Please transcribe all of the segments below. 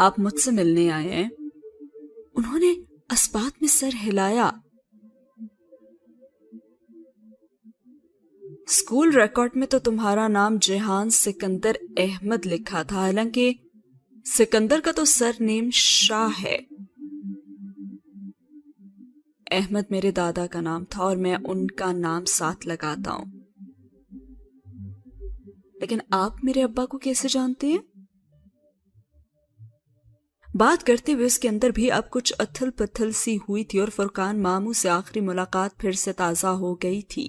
آپ مجھ سے ملنے آئے ہیں؟ انہوں نے اسبات میں سر ہلایا۔ اسکول ریکارڈ میں تو تمہارا نام جیہان سکندر احمد لکھا تھا، حالانکہ سکندر کا تو سر نیم شاہ ہے۔ احمد میرے دادا کا نام تھا اور میں ان کا نام ساتھ لگاتا ہوں۔ لیکن آپ میرے ابا کو کیسے جانتے ہیں؟ بات کرتے ہوئے اس کے اندر بھی اب کچھ اتھل پتھل سی ہوئی تھی، اور فرقان ماموں سے آخری ملاقات پھر سے تازہ ہو گئی تھی۔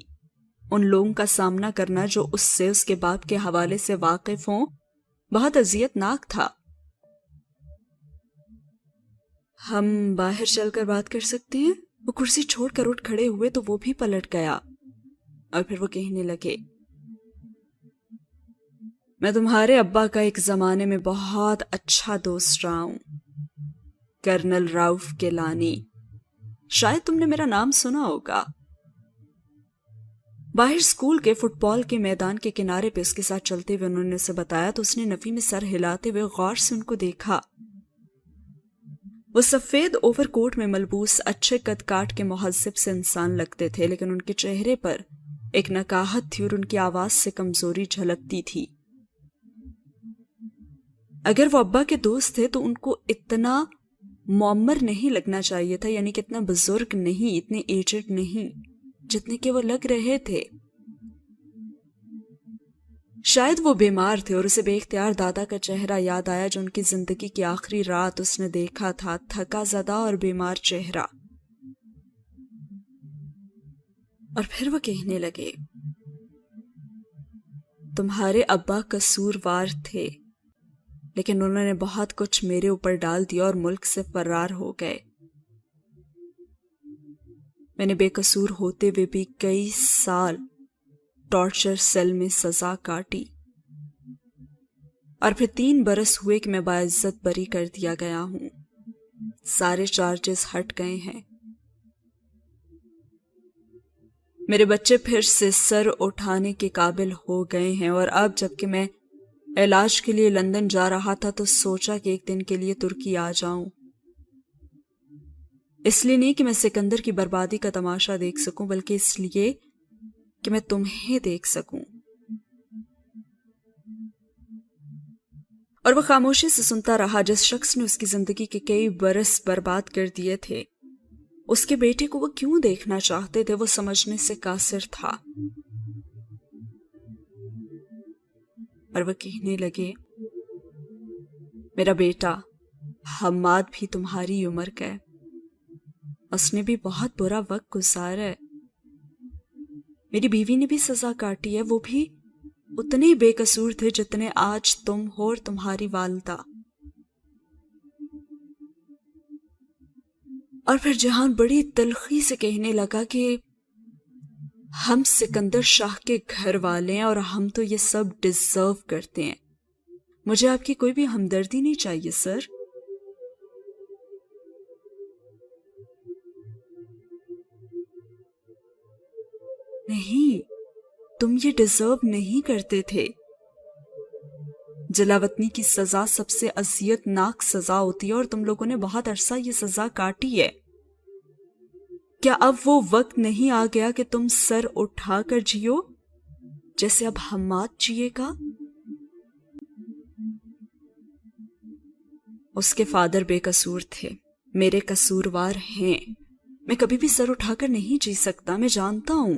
ان لوگوں کا سامنا کرنا جو اس سے اس کے باپ کے حوالے سے واقف ہوں بہت اذیت ناک تھا۔ ہم باہر چل کر بات کر سکتے ہیں؟ وہ کرسی چھوڑ کر اٹھ کھڑے ہوئے تو وہ بھی پلٹ گیا، اور پھر وہ کہنے لگے، میں تمہارے ابا کا ایک زمانے میں بہت اچھا دوست رہا ہوں، کرنل راؤف کیلانی، شاید تم نے میرا نام سنا ہوگا۔ باہر اسکول کے فٹ بال کے میدان کے کنارے پہ اس کے ساتھ چلتے ہوئے انہوں نے اسے بتایا تو اس نے نفی میں سر ہلاتے ہوئے غور سے ان کو دیکھا۔ وہ سفید اوور کوٹ میں ملبوس اچھے قد کاٹ کے مہذب سے انسان لگتے تھے، لیکن ان کے چہرے پر ایک نکاہت تھی اور ان کی آواز سے کمزوری جھلکتی تھی۔ اگر وہ ابا کے دوست تھے تو ان کو اتنا معمر نہیں لگنا چاہیے تھا، یعنی کہ اتنا بزرگ نہیں، اتنے ایجڈ نہیں جتنے کہ وہ لگ رہے تھے۔ شاید وہ بیمار تھے اور اسے بے اختیار دادا کا چہرہ یاد آیا جو ان کی زندگی کی آخری رات اس نے دیکھا تھا، تھکا زدہ اور بیمار چہرہ۔ اور پھر وہ کہنے لگے، تمہارے ابا قصوروار تھے، لیکن انہوں نے بہت کچھ میرے اوپر ڈال دیا اور ملک سے فرار ہو گئے۔ میں نے بے قصور ہوتے ہوئے بھی کئی سال ٹارچر سیل میں سزا کاٹی، اور پھر 3 برس ہوئے کہ میں باعزت بری کر دیا گیا ہوں، سارے چارجز ہٹ گئے ہیں۔ میرے بچے پھر سے سر اٹھانے کے قابل ہو گئے ہیں، اور اب جبکہ میں علاج کے لیے لندن جا رہا تھا تو سوچا کہ ایک دن کے لیے ترکی آ جاؤں، اس لیے نہیں کہ میں سکندر کی بربادی کا تماشا دیکھ سکوں، بلکہ اس لیے کہ میں تمہیں دیکھ سکوں۔ اور وہ خاموشی سے سنتا رہا۔ جس شخص نے اس کی زندگی کے کئی برس برباد کر دیے تھے، اس کے بیٹے کو وہ کیوں دیکھنا چاہتے تھے، وہ سمجھنے سے قاصر تھا۔ اور وہ کہنے لگے، میرا بیٹا حماد بھی تمہاری عمر کا ہے، اس نے بھی بہت برا وقت گزارا ہے، میری بیوی نے بھی سزا کاٹی ہے، وہ بھی اتنے بے قصور تھے جتنے آج تم ہو اور تمہاری والدہ۔ اور پھر جہان بڑی تلخی سے کہنے لگا کہ ہم سکندر شاہ کے گھر والے ہیں اور ہم تو یہ سب ڈیزرو کرتے ہیں، مجھے آپ کی کوئی بھی ہمدردی نہیں چاہیے سر۔ نہیں، تم یہ ڈیزرو نہیں کرتے تھے۔ جلاوطنی کی سزا سب سے اذیت ناک سزا ہوتی ہے اور تم لوگوں نے بہت عرصہ یہ سزا کاٹی ہے۔ کیا اب وہ وقت نہیں آ گیا کہ تم سر اٹھا کر جیو جیسے اب حماد جیے گا؟ اس کے فادر بے قصور تھے، میرے قصوروار ہیں، میں کبھی بھی سر اٹھا کر نہیں جی سکتا، میں جانتا ہوں۔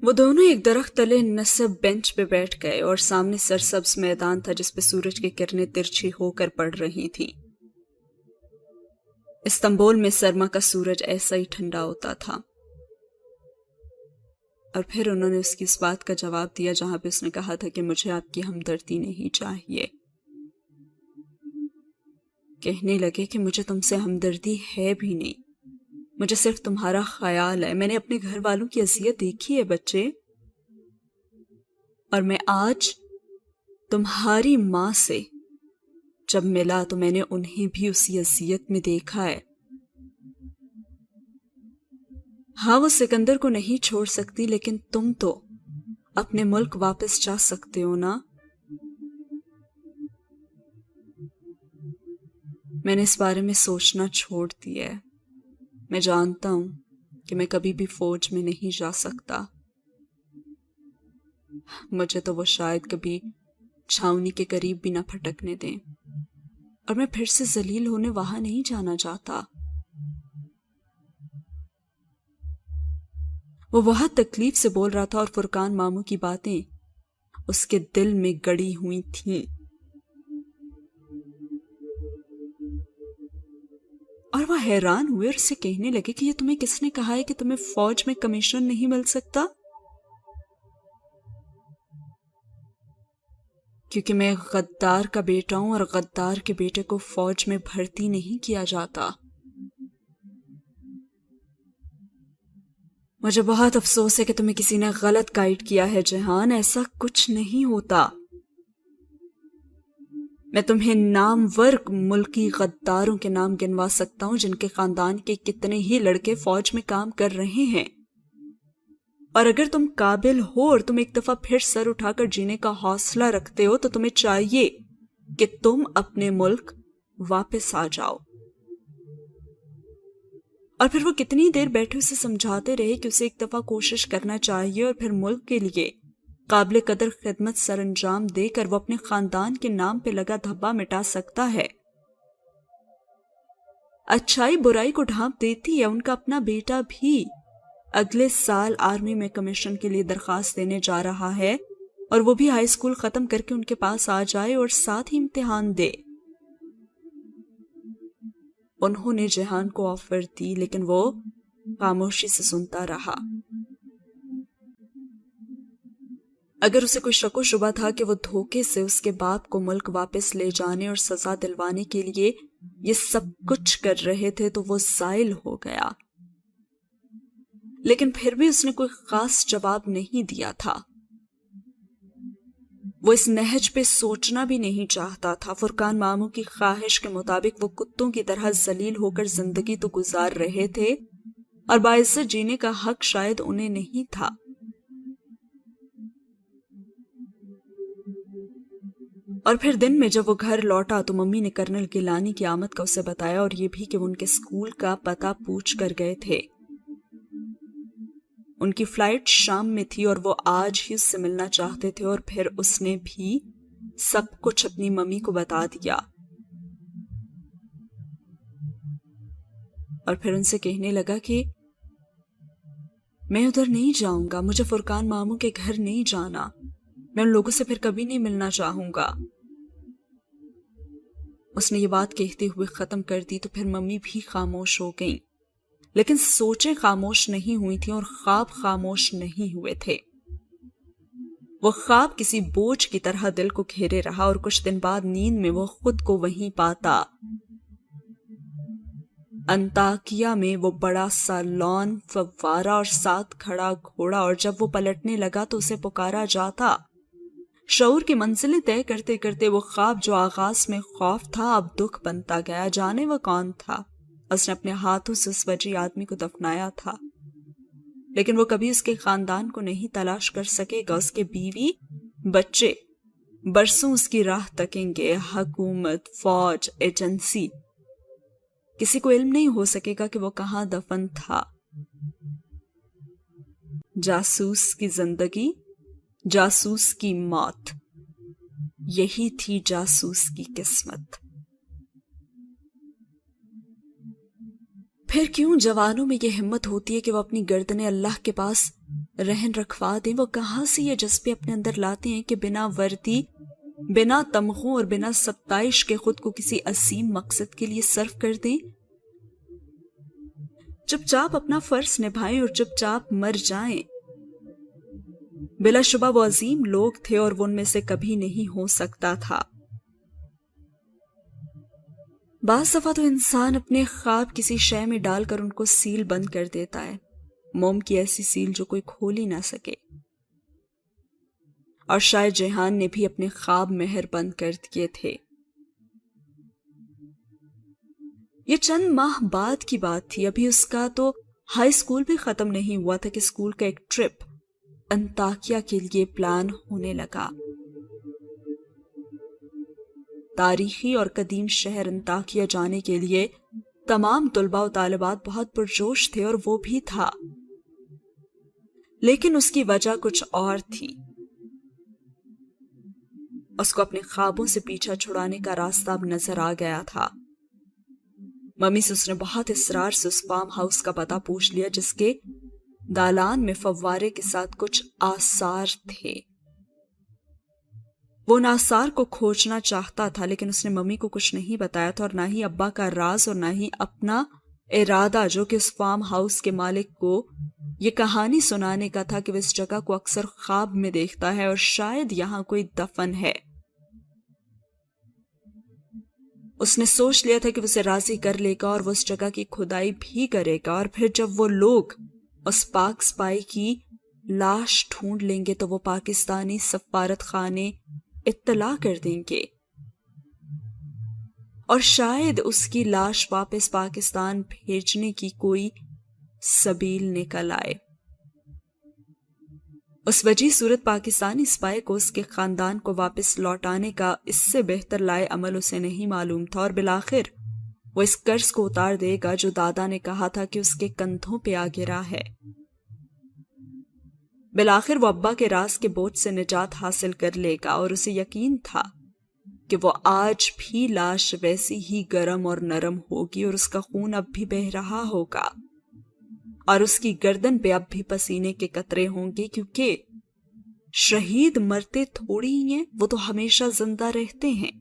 وہ دونوں ایک درخت تلے نصب بینچ پہ بیٹھ گئے اور سامنے سرسبز میدان تھا جس پہ سورج کی کرنیں ترچھی ہو کر پڑ رہی تھیں۔ استنبول میں سرما کا سورج ایسا ہی ٹھنڈا ہوتا تھا۔ اور پھر انہوں نے اس کی اس بات کا جواب دیا جہاں پہ اس نے کہا تھا کہ مجھے آپ کی ہمدردی نہیں چاہیے۔ کہنے لگے کہ مجھے تم سے ہمدردی ہے بھی نہیں، مجھے صرف تمہارا خیال ہے۔ میں نے اپنے گھر والوں کی اذیت دیکھی ہے بچے، اور میں آج تمہاری ماں سے جب ملا تو میں نے انہیں بھی اسی اذیت میں دیکھا ہے۔ ہاں وہ سکندر کو نہیں چھوڑ سکتی، لیکن تم تو اپنے ملک واپس جا سکتے ہو نا؟ میں نے اس بارے میں سوچنا چھوڑ دیا ہے۔ میں جانتا ہوں کہ میں کبھی بھی فوج میں نہیں جا سکتا۔ مجھے تو وہ شاید کبھی چھاؤنی کے قریب بھی نہ پھٹکنے دیں، اور میں پھر سے ذلیل ہونے وہاں نہیں جانا چاہتا۔ وہ بہت تکلیف سے بول رہا تھا اور فرقان ماموں کی باتیں اس کے دل میں گڑی ہوئی تھیں، اور وہ حیران ہوئے اور اسے کہنے لگے کہ یہ تمہیں کس نے کہا ہے کہ تمہیں فوج میں کمیشن نہیں مل سکتا؟ کیونکہ میں غدار کا بیٹا ہوں، اور غدار کے بیٹے کو فوج میں بھرتی نہیں کیا جاتا۔ مجھے بہت افسوس ہے کہ تمہیں کسی نے غلط گائیڈ کیا ہے جہان، ایسا کچھ نہیں ہوتا۔ میں تمہیں نامور ملکی غداروں کے نام گنوا سکتا ہوں جن کے خاندان کے کتنے ہی لڑکے فوج میں کام کر رہے ہیں، اور اگر تم قابل ہو اور تم ایک دفعہ پھر سر اٹھا کر جینے کا حوصلہ رکھتے ہو تو تمہیں چاہیے کہ تم اپنے ملک واپس آ جاؤ۔ اور پھر وہ کتنی دیر بیٹھے اسے سمجھاتے رہے کہ اسے ایک دفعہ کوشش کرنا چاہیے اور پھر ملک کے لیے قابل قدر خدمت سر انجام دے کر وہ اپنے خاندان کے نام پہ لگا دھبا مٹا سکتا ہے۔ اچھائی برائی کو ڈھانپ دیتی ہے۔ ان کا اپنا بیٹا بھی اگلے سال آرمی میں کمیشن کے لیے درخواست دینے جا رہا ہے، اور وہ بھی ہائی اسکول ختم کر کے ان کے پاس آ جائے اور ساتھ ہی امتحان دے۔ انہوں نے جہان کو آفر دی، لیکن وہ خاموشی سے سنتا رہا۔ اگر اسے کوئی شک و شبہ تھا کہ وہ دھوکے سے اس کے باپ کو ملک واپس لے جانے اور سزا دلوانے کے لیے یہ سب کچھ کر رہے تھے تو وہ زائل ہو گیا، لیکن پھر بھی اس نے کوئی خاص جواب نہیں دیا تھا۔ وہ اس نہج پہ سوچنا بھی نہیں چاہتا تھا۔ فرقان ماموں کی خواہش کے مطابق وہ کتوں کی طرح ذلیل ہو کر زندگی تو گزار رہے تھے، اور باعزت جینے کا حق شاید انہیں نہیں تھا۔ اور پھر دن میں جب وہ گھر لوٹا تو ممی نے کرنل گیلانی کی آمد کا اسے بتایا، اور یہ بھی کہ وہ ان کے اسکول کا پتہ پوچھ کر گئے تھے۔ ان کی فلائٹ شام میں تھی اور وہ آج ہی اس سے ملنا چاہتے تھے، اور پھر اس نے بھی سب کچھ اپنی ممی کو بتا دیا، اور پھر ان سے کہنے لگا کہ میں ادھر نہیں جاؤں گا، مجھے فرقان ماموں کے گھر نہیں جانا، میں ان لوگوں سے پھر کبھی نہیں ملنا چاہوں گا۔ اس نے یہ بات کہتے ہوئے ختم کر دی تو پھر ممی بھی خاموش ہو گئیں، لیکن سوچیں خاموش نہیں ہوئی تھیں اور خواب خاموش نہیں ہوئے تھے۔ وہ خواب کسی بوجھ کی طرح دل کو گھیرے رہا، اور کچھ دن بعد نیند میں وہ خود کو وہیں پاتا، انطاکیہ میں، وہ بڑا سا لان، فوارہ اور ساتھ کھڑا گھوڑا، اور جب وہ پلٹنے لگا تو اسے پکارا جاتا۔ شعور کی منزلیں طے کرتے کرتے وہ خواب جو آغاز میں خوف تھا اب دکھ بنتا گیا۔ جانے وہ کون تھا؟ اس نے اپنے ہاتھوں سے اس وجی آدمی کو دفنایا تھا، لیکن وہ کبھی اس کے خاندان کو نہیں تلاش کر سکے گا۔ اس کے بیوی بچے برسوں اس کی راہ تکیں گے۔ حکومت، فوج، ایجنسی، کسی کو علم نہیں ہو سکے گا کہ وہ کہاں دفن تھا۔ جاسوس کی زندگی، جاسوس کی موت، یہی تھی جاسوس کی قسمت۔ پھر کیوں جوانوں میں یہ ہمت ہوتی ہے کہ وہ اپنی گردنیں اللہ کے پاس رہن رکھوا دیں؟ وہ کہاں سے یہ جذبے اپنے اندر لاتے ہیں کہ بنا وردی، بنا تمغوں اور بنا ستائش کے خود کو کسی عظیم مقصد کے لیے صرف کر دیں؟ چپ چاپ اپنا فرض نبھائیں اور چپ چاپ مر جائیں۔ بلا شبہ وہ عظیم لوگ تھے اور وہ ان میں سے کبھی نہیں ہو سکتا تھا۔ بعض دفعہ تو انسان اپنے خواب کسی شے میں ڈال کر ان کو سیل بند کر دیتا ہے، موم کی ایسی سیل جو کوئی کھول ہی نہ سکے، اور شاید جہان نے بھی اپنے خواب مہر بند کر دیے تھے۔ یہ چند ماہ بعد کی بات تھی، ابھی اس کا تو ہائی اسکول بھی ختم نہیں ہوا تھا کہ اسکول کا ایک ٹرپ انطاکیہ کے لیے پلان ہونے لگا۔ تاریخی اور قدیم شہر انطاکیہ جانے کے لیے تمام طلباء و طالبات بہت پرجوش تھے، اور وہ بھی تھا، لیکن اس کی وجہ کچھ اور تھی۔ اس کو اپنے خوابوں سے پیچھا چھڑانے کا راستہ اب نظر آ گیا تھا۔ ممی سے اس نے بہت اصرار سے اس فارم ہاؤس کا پتہ پوچھ لیا جس کے دالان میں فوارے کے ساتھ کچھ آثار تھے۔ وہ ان آثار کو کھوجنا چاہتا تھا، لیکن اس نے ممی کو کچھ نہیں بتایا تھا، اور نہ ہی ابا کا راز اور نہ ہی اپنا ارادہ جو کہ اس فارم ہاؤس کے مالک کو یہ کہانی سنانے کا تھا کہ وہ اس جگہ کو اکثر خواب میں دیکھتا ہے اور شاید یہاں کوئی دفن ہے۔ اس نے سوچ لیا تھا کہ وہ اسے راضی کر لے گا اور وہ اس جگہ کی کھدائی بھی کرے گا، اور پھر جب وہ لوگ اس پاک سپاہی کی لاش ڈھونڈ لیں گے تو وہ پاکستانی سفارت خانے اطلاع کر دیں گے اور شاید اس کی لاش واپس پاکستان بھیجنے کی کوئی سبیل نکل آئے۔ اس وجہ صورت پاکستانی سپاہی کو اس کے خاندان کو واپس لوٹانے کا اس سے بہتر لائے عمل اسے نہیں معلوم تھا، اور بالآخر وہ اس قرض کو اتار دے گا جو دادا نے کہا تھا کہ اس کے کندھوں پہ آ گرا ہے۔ بالآخر وہ ابا کے راز کے بوجھ سے نجات حاصل کر لے گا، اور اسے یقین تھا کہ وہ آج بھی لاش ویسی ہی گرم اور نرم ہوگی اور اس کا خون اب بھی بہہ رہا ہوگا، اور اس کی گردن پہ اب بھی پسینے کے قطرے ہوں گے، کیونکہ شہید مرتے تھوڑی ہی ہیں، وہ تو ہمیشہ زندہ رہتے ہیں۔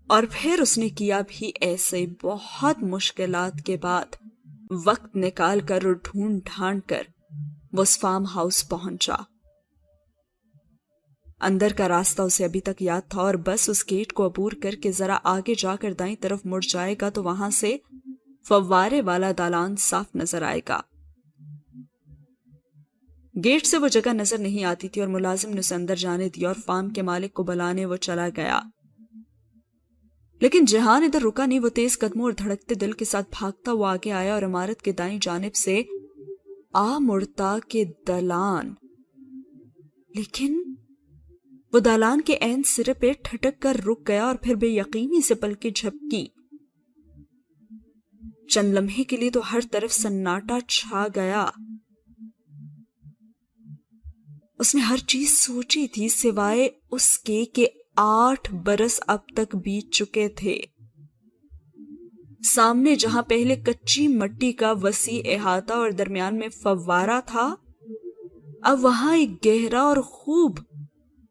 اور پھر اس نے کیا بھی ایسے، بہت مشکلات کے بعد وقت نکال کر اور ڈھونڈ ڈھانڈ کر وہ اس فارم ہاؤس پہنچا۔ اندر کا راستہ اسے ابھی تک یاد تھا، اور بس اس گیٹ کو عبور کر کے ذرا آگے جا کر دائیں طرف مڑ جائے گا تو وہاں سے فوارے والا دالان صاف نظر آئے گا۔ گیٹ سے وہ جگہ نظر نہیں آتی تھی، اور ملازم نے اسے اندر جانے دیا اور فارم کے مالک کو بلانے وہ چلا گیا۔ لیکن جہان ادھر رکا نہیں، وہ تیز قدموں اور دھڑکتے دل کے ساتھ بھاگتا ہوا آگے آیا اور عمارت کے دائیں جانب سے آ مڑتا کہ دالان، لیکن وہ دالان کے عین سرے پہ ٹھٹک کر رک گیا اور پھر بے یقینی سے پلکیں جھپکی۔ چند لمحے کے لیے تو ہر طرف سناٹا چھا گیا۔ اس نے ہر چیز سوچی تھی سوائے اس کے کہ 8 برس اب تک بیت چکے تھے۔ سامنے جہاں پہلے کچی مٹی کا وسیع احاطہ اور درمیان میں فوارہ تھا، اب وہاں ایک گہرا اور خوب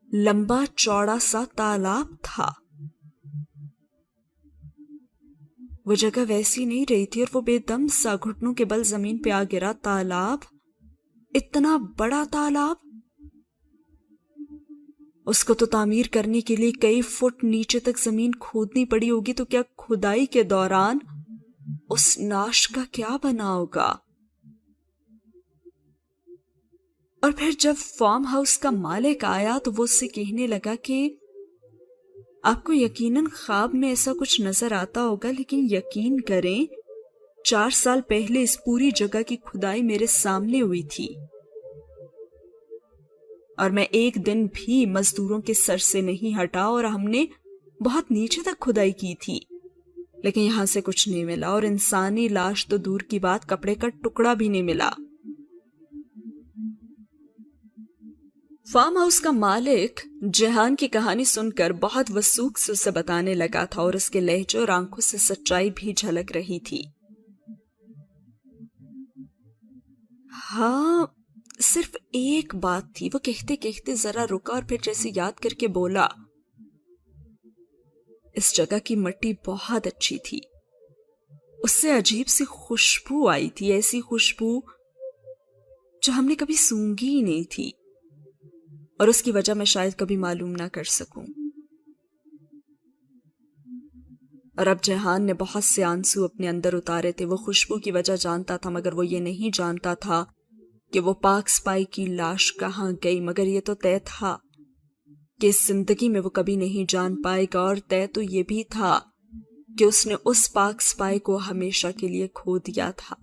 لمبا چوڑا سا تالاب تھا۔ وہ جگہ ویسی نہیں رہی تھی، اور وہ بے دم سا گھٹنوں کے بل زمین پہ آ گرا۔ تالاب، اتنا بڑا تالاب! اس کو تو تعمیر کرنے کے لیے کئی فٹ نیچے تک زمین کھودنی پڑی ہوگی، تو کیا کھدائی کے دوران اس لاش کا کیا بنا ہوگا؟ اور پھر جب فارم ہاؤس کا مالک آیا تو وہ اس سے کہنے لگا کہ آپ کو یقیناً خواب میں ایسا کچھ نظر آتا ہوگا، لیکن یقین کریں 4 سال پہلے اس پوری جگہ کی کھدائی میرے سامنے ہوئی تھی، اور میں ایک دن بھی مزدوروں کے سر سے نہیں ہٹا، اور ہم نے بہت نیچے تک کھدائی کی تھی، لیکن یہاں سے کچھ نہیں ملا، اور انسانی لاش تو دور کی بات، کپڑے کا ٹکڑا بھی نہیں ملا۔ فارم ہاؤس کا مالک جہان کی کہانی سن کر بہت وثوق سے اسے بتانے لگا تھا، اور اس کے لہجے اور آنکھوں سے سچائی بھی جھلک رہی تھی۔ ہاں، صرف ایک بات تھی، وہ کہتے کہتے ذرا رکا اور پھر جیسے یاد کر کے بولا، اس جگہ کی مٹی بہت اچھی تھی، اس سے عجیب سی خوشبو آئی تھی، ایسی خوشبو جو ہم نے کبھی سونگھی ہی نہیں تھی، اور اس کی وجہ میں شاید کبھی معلوم نہ کر سکوں۔ اور اب جہان نے بہت سے آنسو اپنے اندر اتارے تھے۔ وہ خوشبو کی وجہ جانتا تھا، مگر وہ یہ نہیں جانتا تھا کہ وہ پاک سپاہی کی لاش کہاں گئی، مگر یہ تو طے تھا کہ اس زندگی میں وہ کبھی نہیں جان پائے گا، اور طے تو یہ بھی تھا کہ اس نے اس پاک سپاہی کو ہمیشہ کے لیے کھو دیا تھا۔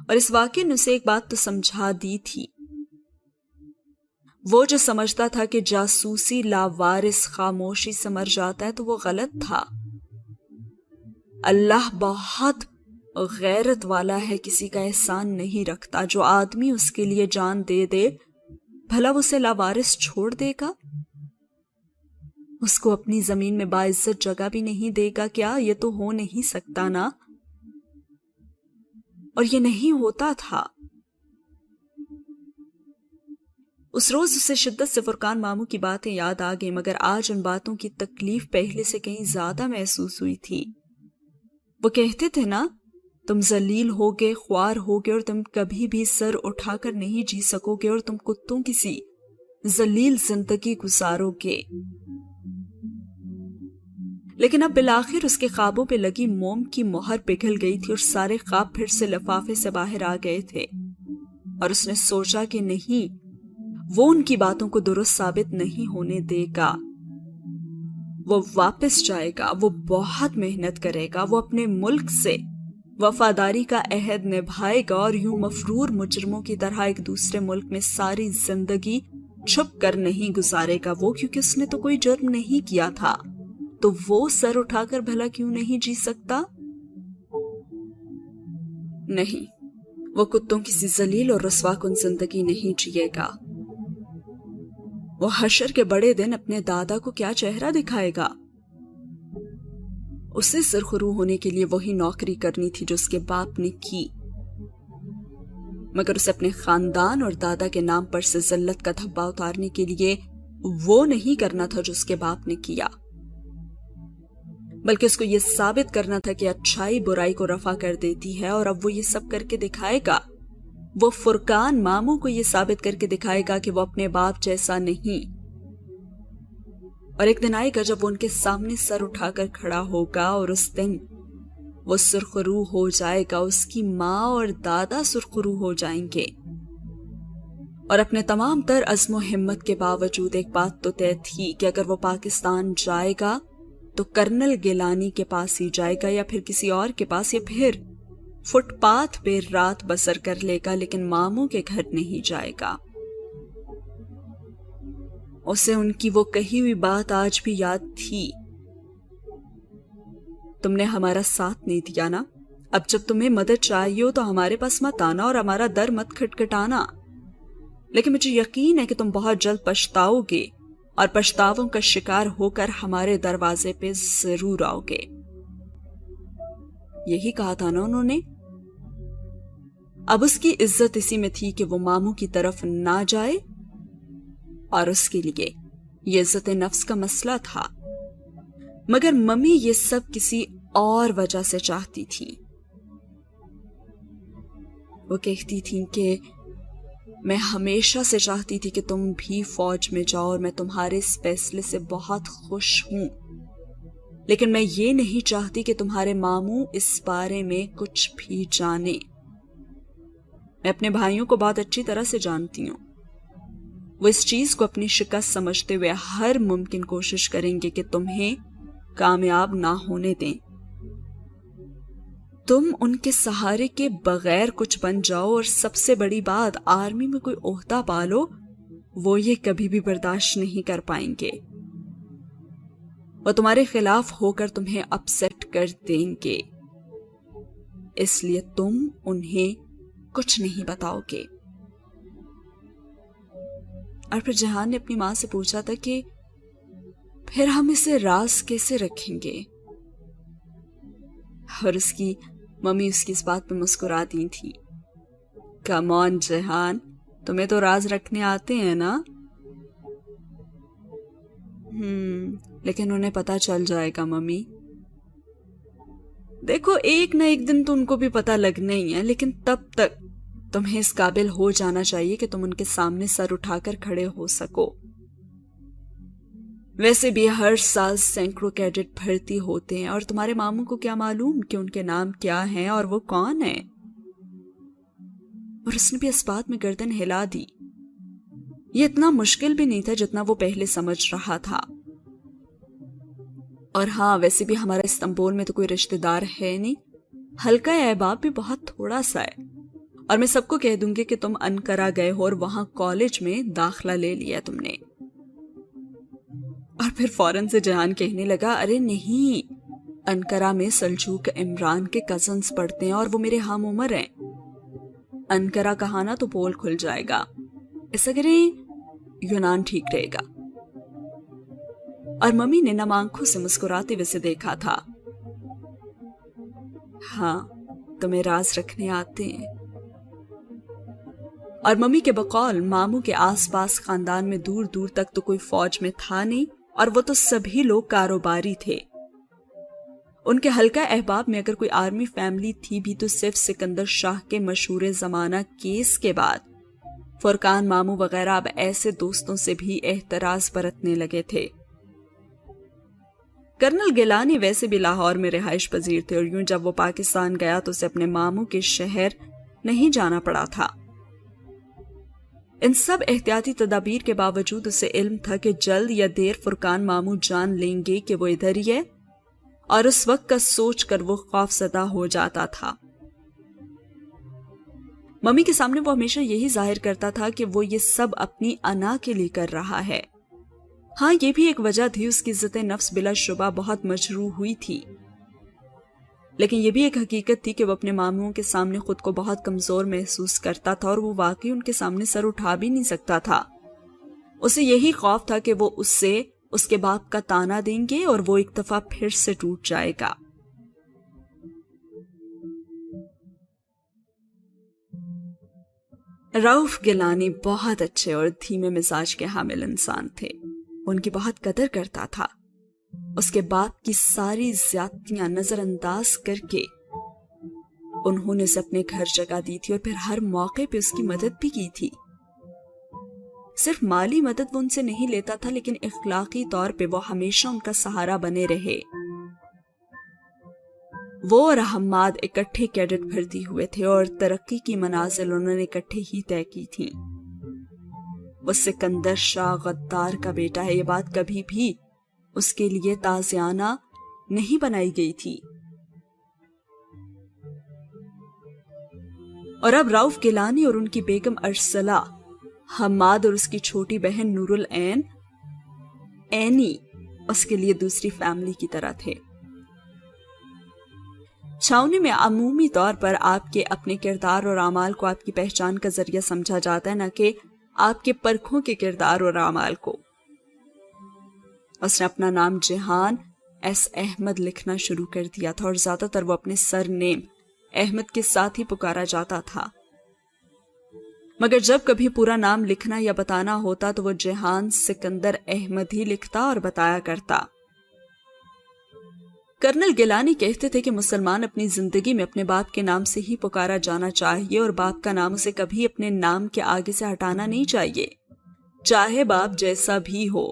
اور اس واقعے نے اسے ایک بات تو سمجھا دی تھی، وہ جو سمجھتا تھا کہ جاسوسی لاوارث خاموشی سے مر جاتا ہے تو وہ غلط تھا۔ اللہ بہت غیرت والا ہے، کسی کا احسان نہیں رکھتا۔ جو آدمی اس کے لیے جان دے دے، بھلا اسے لاوارث چھوڑ دے گا؟ اس کو اپنی زمین میں باعزت جگہ بھی نہیں دے گا کیا؟ یہ تو ہو نہیں سکتا نا۔ اور یہ نہیں ہوتا تھا۔ اس روز اسے شدت سے فرقان ماموں کی باتیں یاد آ گئیں، مگر آج ان باتوں کی تکلیف پہلے سے کہیں زیادہ محسوس ہوئی تھی۔ وہ کہتے تھے نا، تم ذلیل ہوگے، خوار ہوگے، اور تم کبھی بھی سر اٹھا کر نہیں جی سکو گے، اور تم کتوں کی سی ذلیل زندگی گزارو گے۔ لیکن اب بالآخر اس کے خوابوں پہ لگی موم کی مہر پگھل گئی تھی، اور سارے خواب پھر سے لفافے سے باہر آ گئے تھے، اور اس نے سوچا کہ نہیں، وہ ان کی باتوں کو درست ثابت نہیں ہونے دے گا۔ وہ واپس جائے گا، وہ بہت محنت کرے گا، وہ اپنے ملک سے وفاداری کا عہد نبھائے گا، اور یوں مفرور مجرموں کی طرح ایک دوسرے ملک میں ساری زندگی چھپ کر نہیں گزارے گا۔ وہ کیونکہ اس نے تو کوئی جرم نہیں کیا تھا، تو وہ سر اٹھا کر بھلا کیوں نہیں جی سکتا؟ نہیں، وہ کتوں کی سی ذلیل اور رسوا کن زندگی نہیں جیے گا۔ وہ حشر کے بڑے دن اپنے دادا کو کیا چہرہ دکھائے گا؟ اسے سرخرو ہونے کے لیے وہی نوکری کرنی تھی جو اس کے باپ نے کی، مگر اسے اپنے خاندان اور دادا کے نام پر سے ذلت کا دھبا اتارنے کے لیے وہ نہیں کرنا تھا جو اس کے باپ نے کیا، بلکہ اس کو یہ ثابت کرنا تھا کہ اچھائی برائی کو رفع کر دیتی ہے، اور اب وہ یہ سب کر کے دکھائے گا۔ وہ فرقان ماموں کو یہ ثابت کر کے دکھائے گا کہ وہ اپنے باپ جیسا نہیں، اور ایک دن آئے گا جب وہ ان کے سامنے سر اٹھا کر کھڑا ہوگا، اور اس دن وہ سرخرو ہو جائے گا، اس کی ماں اور دادا سرخرو ہو جائیں گے۔ اور اپنے تمام تر عزم و ہمت کے باوجود ایک بات تو طے تھی کہ اگر وہ پاکستان جائے گا تو کرنل گیلانی کے پاس ہی جائے گا، یا پھر کسی اور کے پاس، یا پھر فٹ پاتھ پہ رات بسر کر لے گا، لیکن ماموں کے گھر نہیں جائے گا۔ اسے ان کی وہ کہی ہوئی بات آج بھی یاد تھی، تم نے ہمارا ساتھ نہیں دیا نا، اب جب تمہیں مدد چاہیے ہو تو ہمارے پاس مت آنا اور ہمارا در مت کھٹکھٹانا، لیکن مجھے یقین ہے کہ تم بہت جلد پچھتاؤ گے، اور پچھتاووں کا شکار ہو کر ہمارے دروازے پہ ضرور آؤ گے۔ یہی کہا تھا نا انہوں نے۔ اب اس کی عزت اسی میں تھی کہ وہ ماموں کی طرف نہ جائے، اور اس کے لیے یہ عزت نفس کا مسئلہ تھا، مگر ممی یہ سب کسی اور وجہ سے چاہتی تھی۔ وہ کہتی تھی کہ میں ہمیشہ سے چاہتی تھی کہ تم بھی فوج میں جاؤ، اور میں تمہارے اس فیصلے سے بہت خوش ہوں، لیکن میں یہ نہیں چاہتی کہ تمہارے ماموں اس بارے میں کچھ بھی جانے۔ میں اپنے بھائیوں کو بہت اچھی طرح سے جانتی ہوں، وہ اس چیز کو اپنی شکست سمجھتے ہوئے ہر ممکن کوشش کریں گے کہ تمہیں کامیاب نہ ہونے دیں۔ تم ان کے سہارے کے بغیر کچھ بن جاؤ، اور سب سے بڑی بات، آرمی میں کوئی عہدہ پالو، وہ یہ کبھی بھی برداشت نہیں کر پائیں گے۔ وہ تمہارے خلاف ہو کر تمہیں اپسیٹ کر دیں گے، اس لیے تم انہیں کچھ نہیں بتاؤ گے۔ اور پھر جہان نے اپنی ماں سے پوچھا تھا کہ پھر ہم اسے راز کیسے رکھیں گے، اور اس کی ممی اس کی اس بات پہ مسکرا دی تھی۔ کم آن جہان، تمہیں تو راز رکھنے آتے ہیں نا؟ لیکن انہیں پتا چل جائے گا ممی۔ دیکھو، ایک نہ ایک دن تو ان کو بھی پتا لگنا ہی ہے، لیکن تب تک تمہیں اس قابل ہو جانا چاہیے کہ تم ان کے سامنے سر اٹھا کر کھڑے ہو سکو۔ ویسے بھی ہر سال سینکڑوں کیڈٹ بھرتی ہوتے ہیں، اور تمہارے ماموں کو کیا معلوم کہ ان کے نام کیا ہیں اور وہ کون ہیں؟ اور اس نے بھی اس بات میں گردن ہلا دی۔ یہ اتنا مشکل بھی نہیں تھا جتنا وہ پہلے سمجھ رہا تھا۔ اور ہاں، ویسے بھی ہمارا استنبول میں تو کوئی رشتہ دار ہے نہیں، حلقہ احباب بھی بہت تھوڑا سا ہے، اور میں سب کو کہہ دوں گی کہ تم انقرہ گئے ہو اور وہاں کالج میں داخلہ لے لیا تم نے۔ اور پھر فوراً سے جہان کہنے لگا، ارے نہیں، انقرہ میں سلجوق عمران کے کزنز پڑھتے ہیں اور وہ میرے ہم عمر ہیں۔ انقرہ کہا نا تو پول کھل جائے گا، ایسا کریں یونان ٹھیک رہے گا۔ اور ممی نے نم آنکھوں سے مسکراتے ہوئے دیکھا تھا۔ ہاں، تمہیں راز رکھنے آتے ہیں۔ اور ممی کے بقول ماموں کے آس پاس خاندان میں دور دور تک تو کوئی فوج میں تھا نہیں، اور وہ تو سبھی لوگ کاروباری تھے۔ ان کے حلقہ احباب میں اگر کوئی آرمی فیملی تھی بھی تو صرف سکندر شاہ کے مشہور زمانہ کیس کے بعد فرقان ماموں وغیرہ اب ایسے دوستوں سے بھی احتراز برتنے لگے تھے۔ کرنل گیلانی ویسے بھی لاہور میں رہائش پذیر تھے، اور یوں جب وہ پاکستان گیا تو اسے اپنے ماموں کے شہر نہیں جانا پڑا تھا۔ ان سب احتیاطی تدابیر کے باوجود اسے علم تھا کہ جلد یا دیر فرقان ماموں جان لیں گے کہ وہ ادھر ہی ہے، اور اس وقت کا سوچ کر وہ خوف زدہ ہو جاتا تھا۔ ممی کے سامنے وہ ہمیشہ یہی ظاہر کرتا تھا کہ وہ یہ سب اپنی انا کے لیے کر رہا ہے۔ ہاں، یہ بھی ایک وجہ تھی، اس کی عزت نفس بلا شبہ بہت مجروح ہوئی تھی، لیکن یہ بھی ایک حقیقت تھی کہ وہ اپنے ماموں کے سامنے خود کو بہت کمزور محسوس کرتا تھا، اور وہ واقعی ان کے سامنے سر اٹھا بھی نہیں سکتا تھا۔ اسے یہی خوف تھا کہ وہ اس کے باپ کا تانا دیں گے اور وہ ایک دفعہ پھر سے ٹوٹ جائے گا۔ رؤف گیلانی بہت اچھے اور دھیمے مزاج کے حامل انسان تھے، ان کی بہت قدر کرتا تھا۔ اس کے باپ کی ساری زیادتیاں نظر انداز کر کے انہوں نے اسے اپنے گھر جگہ دی تھی، اور پھر ہر موقع پہ اس کی مدد بھی کی تھی۔ صرف مالی مدد وہ ان سے نہیں لیتا تھا، لیکن اخلاقی طور پہ وہ ہمیشہ ان کا سہارا بنے رہے۔ وہ اور حماد اکٹھے کیڈٹ بھرتی ہوئے تھے، اور ترقی کی منازل انہوں نے اکٹھے ہی طے کی تھی۔ وہ سکندر شاہ غدار کا بیٹا ہے، یہ بات کبھی بھی اس کے لیے تازیانہ نہیں بنائی گئی تھی۔ اور اب رؤف گیلانی اور ان کی بیگم ارسلہ، حماد اور اس کی چھوٹی بہن نور العین اینی اس کے لیے دوسری فیملی کی طرح تھے۔ چھاؤنی میں عمومی طور پر آپ کے اپنے کردار اور اعمال کو آپ کی پہچان کا ذریعہ سمجھا جاتا ہے، نہ کہ آپ کے پرکھوں کے کردار اور اعمال کو۔ اس نے اپنا نام جہان ایس احمد لکھنا شروع کر دیا تھا، اور زیادہ تر وہ اپنے سر نیم احمد کے ساتھ ہی پکارا جاتا تھا، مگر جب کبھی پورا نام لکھنا یا بتانا ہوتا تو وہ جہان سکندر احمد ہی لکھتا اور بتایا کرتا۔ کرنل گیلانی کہتے تھے کہ مسلمان اپنی زندگی میں اپنے باپ کے نام سے ہی پکارا جانا چاہیے، اور باپ کا نام اسے کبھی اپنے نام کے آگے سے ہٹانا نہیں چاہیے، چاہے باپ جیسا بھی ہو۔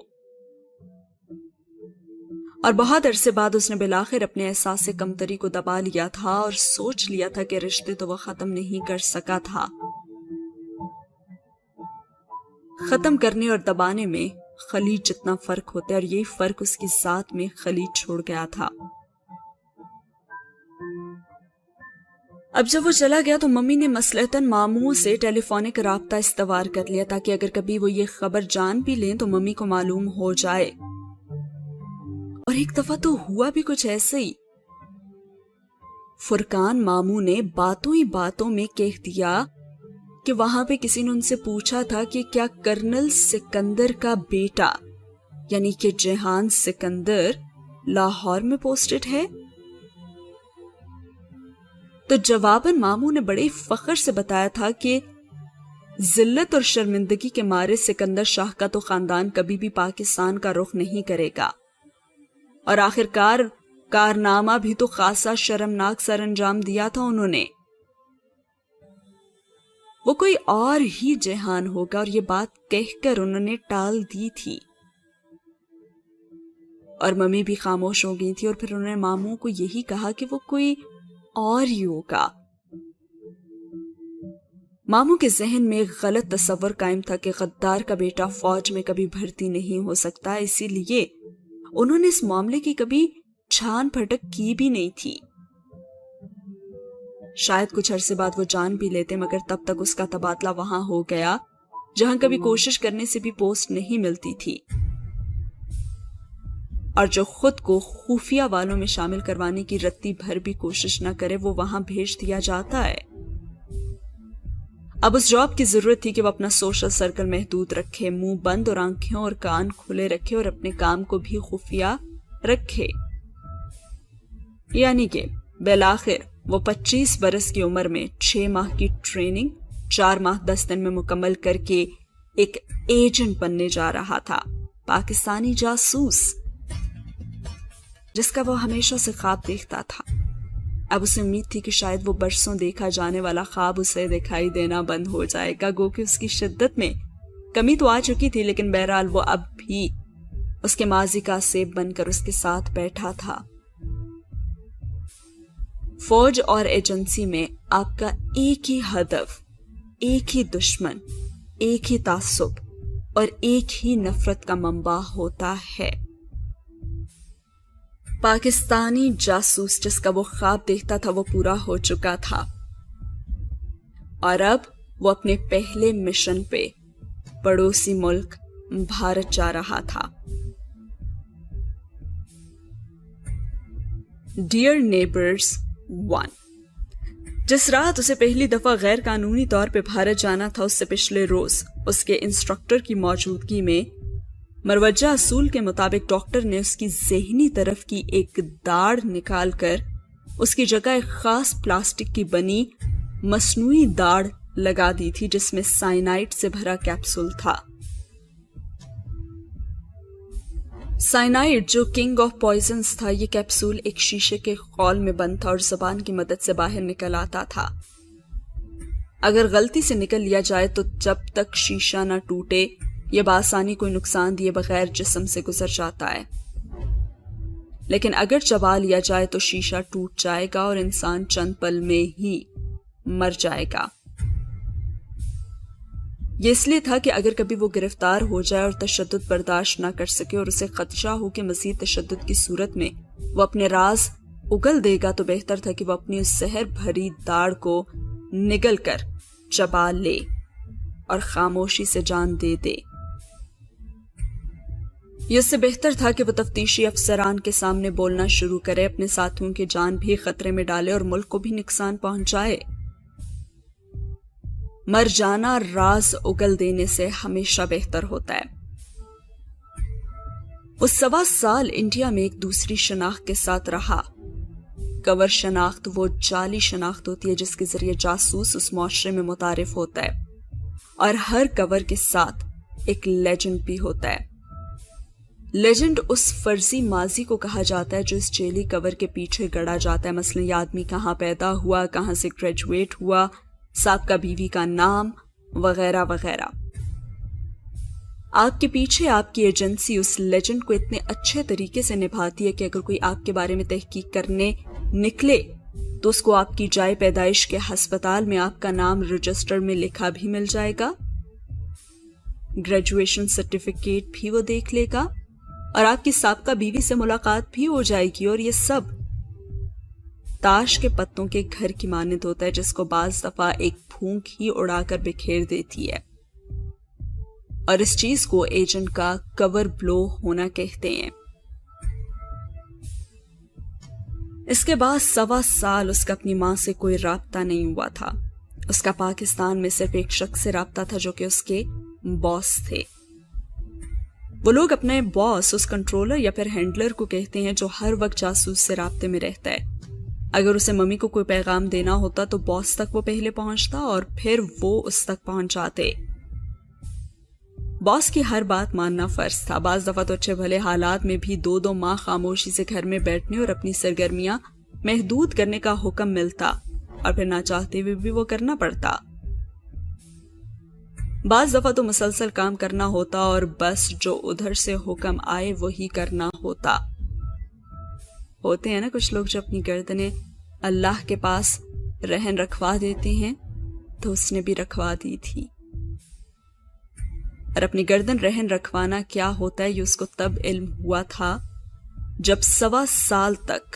اور بہت عرصے بعد اس نے بالآخر اپنے احساس سے کمتری کو دبا لیا تھا، اور سوچ لیا تھا کہ رشتے تو وہ ختم نہیں کر سکا تھا۔ ختم کرنے اور دبانے میں خلیج جتنا فرق ہوتا ہے، اور یہی فرق اس کی ذات میں خلیج چھوڑ گیا تھا۔ اب جب وہ چلا گیا تو ممی نے مصلحتاً ماموں سے ٹیلی فونک رابطہ استوار کر لیا، تاکہ اگر کبھی وہ یہ خبر جان بھی لیں تو ممی کو معلوم ہو جائے۔ اور ایک دفعہ تو ہوا بھی کچھ ایسے ہی۔ فرقان ماموں نے باتوں ہی باتوں میں کہہ دیا کہ وہاں پہ کسی نے ان سے پوچھا تھا کہ کیا کرنل سکندر کا بیٹا یعنی کہ جہان سکندر لاہور میں پوسٹڈ ہے؟ تو جواباً ماموں نے بڑے فخر سے بتایا تھا کہ ذلت اور شرمندگی کے مارے سکندر شاہ کا تو خاندان کبھی بھی پاکستان کا رخ نہیں کرے گا، اور آخرکار کارنامہ بھی تو خاصا شرمناک سر انجام دیا تھا انہوں نے۔ وہ کوئی اور ہی جہان ہوگا، اور یہ بات کہہ کر انہوں نے ٹال دی تھی، اور ممی بھی خاموش ہو گئی تھی، اور پھر انہوں نے ماموں کو یہی کہا کہ وہ کوئی اور ہی ہوگا۔ ماموں کے ذہن میں ایک غلط تصور قائم تھا کہ غدار کا بیٹا فوج میں کبھی بھرتی نہیں ہو سکتا، اسی لیے انہوں نے اس معاملے کی کبھی چھان پھٹک کی بھی نہیں تھی۔ شاید کچھ عرصے بعد وہ جان بھی لیتے، مگر تب تک اس کا تبادلہ وہاں ہو گیا جہاں کبھی کوشش کرنے سے بھی پوسٹ نہیں ملتی تھی، اور جو خود کو خفیہ والوں میں شامل کروانے کی رتی بھر بھی کوشش نہ کرے وہ وہاں بھیج دیا جاتا ہے۔ اب اس جاب کی ضرورت تھی کہ وہ اپنا سوشل سرکل محدود رکھے، منہ بند اور آنکھیں اور کان کھلے رکھے اور اپنے کام کو بھی خفیہ رکھے، یعنی کہ بالآخر وہ 25 برس کی عمر میں 6 ماہ کی ٹریننگ 4 ماہ 10 دن میں مکمل کر کے ایک ایجنٹ بننے جا رہا تھا، پاکستانی جاسوس جس کا وہ ہمیشہ سے خواب دیکھتا تھا۔ اب اسے امید تھی کہ شاید وہ برسوں دیکھا جانے والا خواب اسے دکھائی دینا بند ہو جائے گا، گو کہ اس کی شدت میں کمی تو آ چکی تھی، لیکن بہرحال وہ اب بھی اس کے ماضی کا سیب بن کر اس کے ساتھ بیٹھا تھا۔ فوج اور ایجنسی میں آپ کا ایک ہی ہدف، ایک ہی دشمن، ایک ہی تعصب اور ایک ہی نفرت کا منبع ہوتا ہے۔ پاکستانی جاسوس جس کا وہ خواب دیکھتا تھا وہ پورا ہو چکا تھا، اور اب وہ اپنے پہلے مشن پہ پڑوسی ملک بھارت جا رہا تھا۔ ڈیئر نیبرز 1، جس رات اسے پہلی دفعہ غیر قانونی طور پہ بھارت جانا تھا، اس سے پچھلے روز اس کے انسٹرکٹر کی موجودگی میں مروجہ اصول کے مطابق ڈاکٹر نے اس کی ذہنی طرف کی ایک داڑ نکال کر اس کی جگہ ایک خاص پلاسٹک کی بنی مصنوعی داڑ لگا دی تھی جس میں سائنائڈ سے بھرا کیپسول تھا۔ سائنائڈ جو کنگ آف پوائزنز تھا، یہ کیپسول ایک شیشے کے خول میں بند تھا اور زبان کی مدد سے باہر نکل آتا تھا۔ اگر غلطی سے نکل لیا جائے تو جب تک شیشہ نہ ٹوٹے یہ بآسانی کوئی نقصان دیے بغیر جسم سے گزر جاتا ہے، لیکن اگر چبا لیا جائے تو شیشہ ٹوٹ جائے گا اور انسان چند پل میں ہی مر جائے گا۔ یہ اس لیے تھا کہ اگر کبھی وہ گرفتار ہو جائے اور تشدد برداشت نہ کر سکے اور اسے خدشہ ہو کہ مزید تشدد کی صورت میں وہ اپنے راز اگل دے گا، تو بہتر تھا کہ وہ اپنی اس زہر بھری داڑ کو نگل کر چبا لے اور خاموشی سے جان دے دے۔ یہ اس سے بہتر تھا کہ وہ تفتیشی افسران کے سامنے بولنا شروع کرے، اپنے ساتھیوں کی جان بھی خطرے میں ڈالے اور ملک کو بھی نقصان پہنچائے۔ مر جانا راز اگل دینے سے ہمیشہ بہتر ہوتا ہے۔ وہ 1.25 سال انڈیا میں ایک دوسری شناخت کے ساتھ رہا۔ کور شناخت وہ جعلی شناخت ہوتی ہے جس کے ذریعے جاسوس اس معاشرے میں متعارف ہوتا ہے، اور ہر کور کے ساتھ ایک لیجنڈ بھی ہوتا ہے۔ لیجنڈ اس فرضی ماضی کو کہا جاتا ہے جو اس جیلی کور کے پیچھے گڑا جاتا ہے، مثلا یہ آدمی کہاں پیدا ہوا، کہاں سے گریجویٹ ہوا، سابقہ بیوی کا نام وغیرہ وغیرہ۔ آپ کے پیچھے آپ کی ایجنسی اس لیجنڈ کو اتنے اچھے طریقے سے نبھاتی ہے کہ اگر کوئی آپ کے بارے میں تحقیق کرنے نکلے تو اس کو آپ کی جائے پیدائش کے ہسپتال میں آپ کا نام رجسٹر میں لکھا بھی مل جائے گا، گریجویشن سرٹیفکیٹ بھی وہ دیکھ لے گا، اور آپ کی سابقہ بیوی سے ملاقات بھی ہو جائے گی، اور یہ سب تاش کے پتوں کے گھر کی مانند ہوتا ہے جس کو بعض دفعہ ایک پھونک ہی اڑا کر بکھیر دیتی ہے، اور اس چیز کو ایجنٹ کا کور بلو ہونا کہتے ہیں۔ اس کے بعد 1.25 سال اس کا اپنی ماں سے کوئی رابطہ نہیں ہوا تھا۔ اس کا پاکستان میں صرف ایک شخص سے رابطہ تھا جو کہ اس کے باس تھے۔ وہ لوگ اپنے باس اس کنٹرولر یا پھر ہینڈلر کو کہتے ہیں جو ہر وقت جاسوس سے رابطے میں رہتا ہے۔ اگر اسے ممی کو کوئی پیغام دینا ہوتا تو باس تک وہ پہلے پہنچتا اور پھر وہ اس تک پہنچاتے۔ باس کی ہر بات ماننا فرض تھا۔ بعض دفعہ تو اچھے بھلے حالات میں بھی 2 ماہ خاموشی سے گھر میں بیٹھنے اور اپنی سرگرمیاں محدود کرنے کا حکم ملتا، اور پھر نہ چاہتے ہوئے بھی وہ کرنا پڑتا۔ بعض دفعہ تو مسلسل کام کرنا ہوتا اور بس جو ادھر سے حکم آئے وہی کرنا ہوتا۔ ہوتے ہیں نا کچھ لوگ جو اپنی گردنیں اللہ کے پاس رہن رکھوا دیتے ہیں، تو اس نے بھی رکھوا دی تھی۔ اور اپنی گردن رہن رکھوانا کیا ہوتا ہے یہ اس کو تب علم ہوا تھا جب 1.25 سال تک